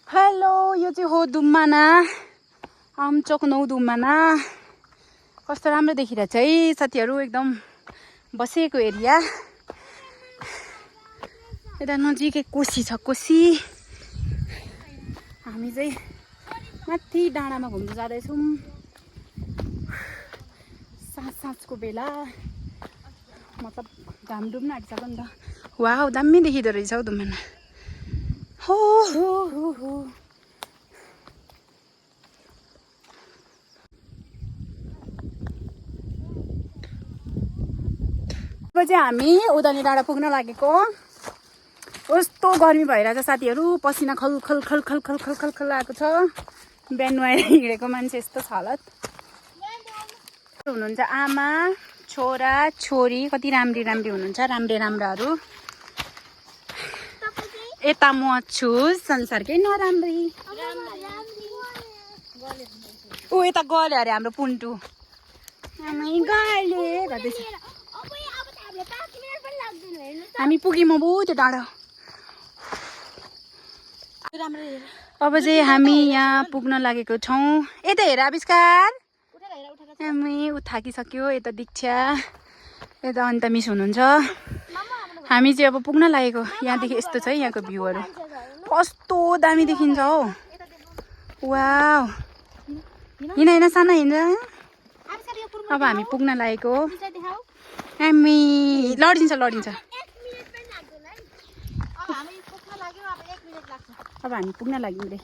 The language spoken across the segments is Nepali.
हेलो, यो चाहिँ हो दुम्माना, आमचोक 9 दुम्माना। कस्तो राम्रो देखिरहेछ है साथीहरू, एकदम बसेको एरिया। यता नजिकै कोसी छ, कोसी। हामी चाहिँ माथि डाँडामा घुम्न जाँदैछौँ। साँझको बेला, मतलब घाम डुब्न आँटिसक्यो नि त। वाउ, दामी देखिँदो रहेछ हौ दुम्माना। हो हो हो हो। अब चाहिँ हामी उदानी डाँडा पुग्न लागेको। कस्तो गर्मी भइरहेछ साथीहरू, पसिना खल खल खल खल खल खल खल खल आएको छ। बिहान नुहाएर हिँडेको मान्छे यस्तो छ हालत। हुनुहुन्छ आमा, छोरा, छोरी, कति राम्री राम्री हुनुहुन्छ, राम्रे राम्राहरू। यता म छु संसारकै नराम्री। ऊ यता गल्यो अरे हाम्रो पुन्टु। गल्यो भन्दैछ। हामी पुग्यौँ अब त्यो डाँडा। अब चाहिँ हामी यहाँ पुग्न लागेको छौँ। यता हेर आविष्कार, हामी ऊ थाकिसक्यो। यता दीक्षा, यता अन्त मिस हुनुहुन्छ। हामी चाहिँ अब पुग्न लागेको। यहाँदेखि यस्तो छ है यहाँको भ्यूहरू, कस्तो दामी देखिन्छ हौ। वाउ, हिँड हिँड सानो हिँड। अब हामी पुग्न लागेको। हामी लडिन्छ लडिन्छ। अब हामी पुग्न लाग्यौँ रे।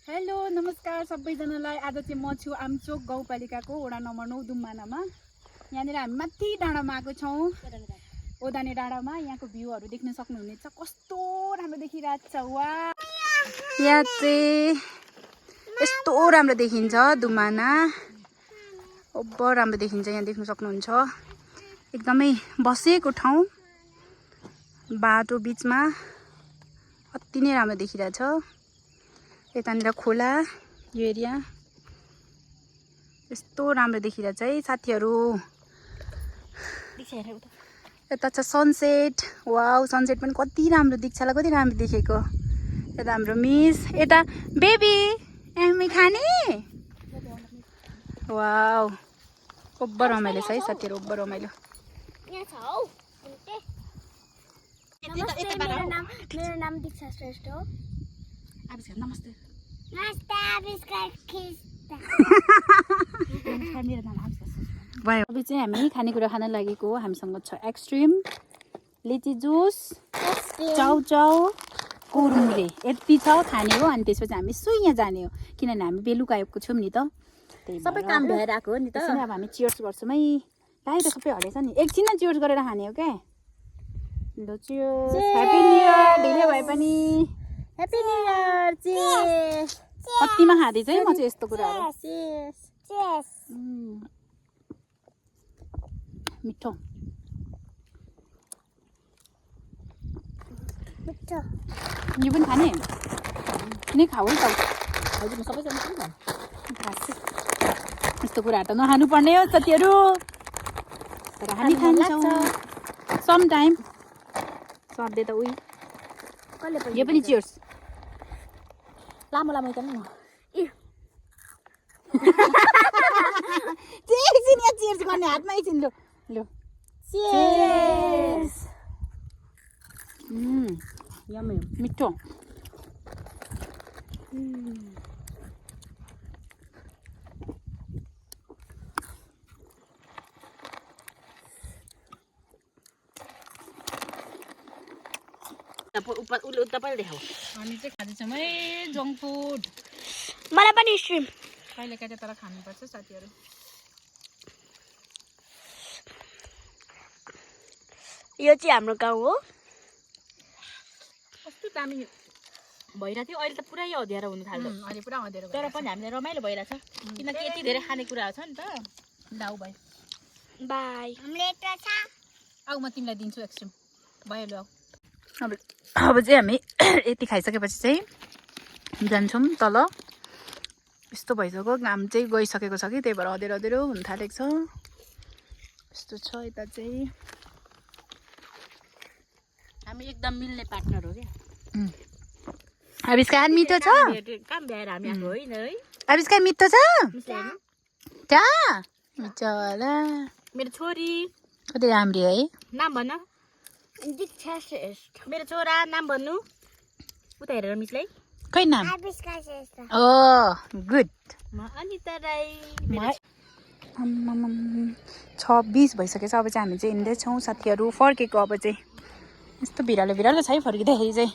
हेलो नमस्कार सबैजनालाई। आज चाहिँ म छु आमचोक गाउँपालिकाको वडा नम्बर 9 दुम्मानामा। यहाँनिर हामी माथि डाँडामा आएको छौँ, ओदाने डाँडामा। यहाँको भ्यूहरू देख्न सक्नुहुनेछ, कस्तो राम्रो देखिरहेको छ। वा, यहाँ चाहिँ यस्तो राम्रो देखिन्छ दुम्माना, ओभर राम्रो देखिन्छ। यहाँ देख्न सक्नुहुन्छ एकदमै बसेको ठाउँ, बाटो बिचमा, अति नै राम्रो देखिरहेछ। यतानिर खोला, यो एरिया यस्तो राम्रो देखिरहेछ है साथीहरू। यता छ सनसेट। वाउ, सनसेट पनि कति राम्रो देख्छ होला, कति राम्रो देखेको। यता हाम्रो मिस, यता बेबी हामी खाने। वाउ, ओभर रमाइलो छ है साथीहरू, ओभर रमाइलो। मेरो नाम दीक्षा श्रेष्ठ हो। आविष्कार नमस्ते। नमस्ते आविष्कार खिस्ता। मेरो नाम आविष्कार श्रेष्ठ भयो। अब चाहिँ हामी खानेकुरा खान लागेको। हामीसँग छ एक्सट्रिम, लिची जुस, चाउचाउ, कुरुमुरे, यति छ खाने हो। अनि त्यसपछि हामी सुइँ जाने हो, किनभने हामी बेलुका आएको छौँ नि त। सबै काम भएर आएको हो नि त। अब हामी चियर्स गर्छौँ है। बाहिर सबै हटेछ नि, एकछिन चियर्स गरेर खाने हो क्या। ल चियर्स, ह्याप्पी न्यू इयर। ढिलो भए पनि ह्याप्पी न्यू इयर। चीज कतिमा खाँदैछ है म चाहिँ यस्तो कुराहरू। मिठो मिठो। यो पनि खाने नै खाऊ है त। हजुर, म सबैजना के भन्नु? यस्तो कुराहरू त नखानु पर्ने हो साथीहरू, तर हामी खान्छौँ सम टाइम। सधैँ त उही। यो पनि चियर्स। लामो लामो त नि एकछिन यहाँ चियर्स गर्ने, हातमा एकछिन। लो लो चीज। यम्मी मिठो। हामी चाहिँ खाँदैछौँ है जङ्क फुड। मलाई पनि स्ट्रिम कहिले कहिले तर खानुपर्छ साथीहरू। यो चाहिँ हाम्रो गाउँ हो। कस्तो दामी भइरहेको थियो। अहिले त पुरै अँध्यारो हुनु थाल्यो। अहिले पुरा अँध्यारो, तर पनि हामीलाई रमाइलो भइरहेछ, किनकि यति धेरै खानेकुराहरू छ नि त। लाउ भाइ, बाई। आऊ म तिमीलाई दिन्छु एक्सट्रिम। भयो ल। अब चाहिँ हामी यति खाइसकेपछि चाहिँ जान्छौँ तल। यस्तो भइसक्यो, घाम चाहिँ गइसकेको छ कि, त्यही भएर अँध्यारो अँध्यारो हुन थालेको छ। यस्तो छ यता चाहिँ। हामी एकदम मिल्ने पार्टनर हो क्या। आविष्कार मिठो छ काम भ्याएर हामी आएको होइन है आविष्कार मिठो छ मिसले हेर्नु। त्यहाँ मिठो होला मेरो छोरी कति राम्री है नाम भन दीक्षा श्रेष्ठ मेरो छोरा नाम भन्नु उता हेरेर मिसलाई खै नाम आविष्कार श्रेष्ठ ओ गुड म अनिता राई 26 भइसकेछ अब चाहिँ हामी चाहिँ हिँड्दैछौँ साथीहरू फर्केको अब चाहिँ यस्तो भिरालो छ है फर्किँदाखेरि चाहिँ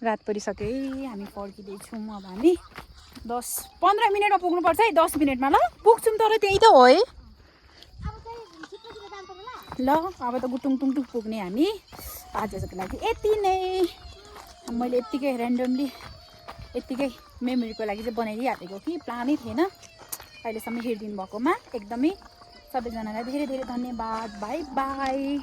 रात परिसक्यो है हामी फर्किँदैछौँ अब हामी 10-15 मिनटमा पुग्नुपर्छ है 10 मिनटमा ल पुग्छौँ तर त्यही त हो है ल अब त गुटुङ टुङटुङ पुग्ने हामी आजको लागि यति नै मैले यत्तिकै ऱ्यान्डमली यत्तिकै मेमोरीको लागि चाहिँ बनाइदिइहालेको कि प्लानै थिएन अहिलेसम्म हेरिदिनु भएकोमा एकदमै सबैजनालाई धेरै धेरै धन्यवाद बाई बाई